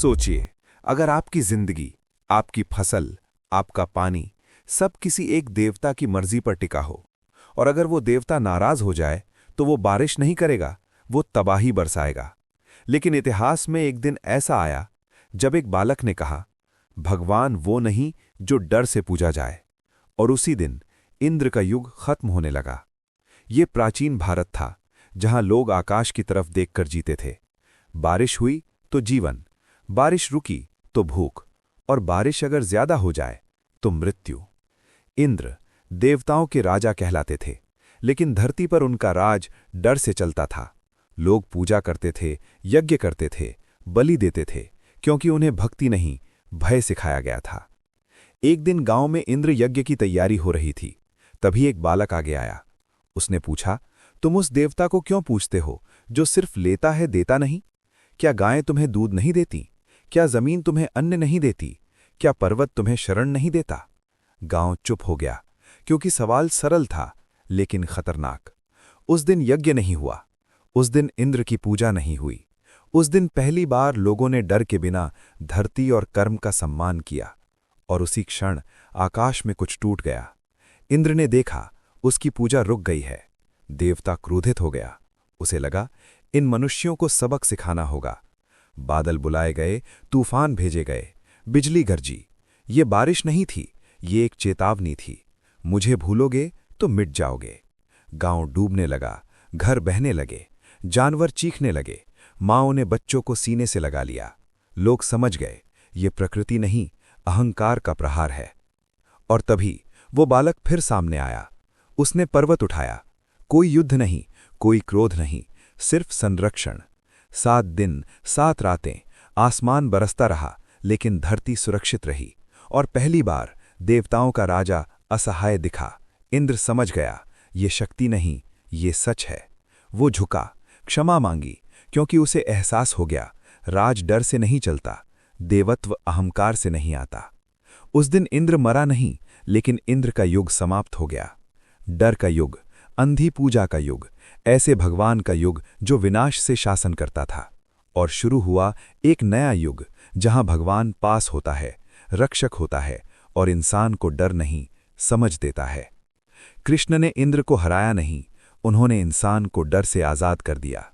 सोचिए, अगर आपकी जिंदगी, आपकी फसल, आपका पानी सब किसी एक देवता की मर्जी पर टिका हो, और अगर वो देवता नाराज हो जाए तो वो बारिश नहीं करेगा, वो तबाही बरसाएगा। लेकिन इतिहास में एक दिन ऐसा आया जब एक बालक ने कहा, भगवान वो नहीं जो डर से पूजा जाए, और उसी दिन इंद्र का युग खत्म होने लगा। ये प्राचीन भारत था, जहां लोग आकाश की तरफ देखकर जीते थे। बारिश हुई तो जीवन, बारिश रुकी तो भूख, और बारिश अगर ज्यादा हो जाए तो मृत्यु। इंद्र देवताओं के राजा कहलाते थे, लेकिन धरती पर उनका राज डर से चलता था। लोग पूजा करते थे, यज्ञ करते थे, बलि देते थे, क्योंकि उन्हें भक्ति नहीं, भय सिखाया गया था। एक दिन गांव में इंद्र यज्ञ की तैयारी हो रही थी। तभी एक बालक आगे आया। उसने पूछा, तुम उस देवता को क्यों पूछते हो जो सिर्फ लेता है, देता नहीं? क्या गायें तुम्हें दूध नहीं देती? क्या जमीन तुम्हें अन्न नहीं देती? क्या पर्वत तुम्हें शरण नहीं देता? गांव चुप हो गया, क्योंकि सवाल सरल था लेकिन खतरनाक। उस दिन यज्ञ नहीं हुआ, उस दिन इंद्र की पूजा नहीं हुई। उस दिन पहली बार लोगों ने डर के बिना धरती और कर्म का सम्मान किया, और उसी क्षण आकाश में कुछ टूट गया। इंद्र ने देखा, उसकी पूजा रुक गई है। देवता क्रोधित हो गया। उसे लगा, इन मनुष्यों को सबक सिखाना होगा। बादल बुलाए गए, तूफान भेजे गए, बिजली गरजी। ये बारिश नहीं थी, ये एक चेतावनी थी। मुझे भूलोगे तो मिट जाओगे। गांव डूबने लगा, घर बहने लगे, जानवर चीखने लगे, माँओं ने बच्चों को सीने से लगा लिया। लोग समझ गए, ये प्रकृति नहीं, अहंकार का प्रहार है। और तभी वो बालक फिर सामने आया। उसने पर्वत उठाया। कोई युद्ध नहीं, कोई क्रोध नहीं, सिर्फ संरक्षण। 7 दिन 7 रातें आसमान बरसता रहा, लेकिन धरती सुरक्षित रही। और पहली बार देवताओं का राजा असहाय दिखा। इंद्र समझ गया, ये शक्ति नहीं, ये सच है। वो झुका, क्षमा मांगी, क्योंकि उसे एहसास हो गया, राज डर से नहीं चलता, देवत्व अहंकार से नहीं आता। उस दिन इंद्र मरा नहीं, लेकिन इंद्र का युग समाप्त हो गया। डर का युग, अंधी पूजा का युग, ऐसे भगवान का युग जो विनाश से शासन करता था। और शुरू हुआ एक नया युग, जहां भगवान पास होता है, रक्षक होता है, और इंसान को डर नहीं, समझ देता है। कृष्ण ने इंद्र को हराया नहीं, उन्होंने इंसान को डर से आजाद कर दिया।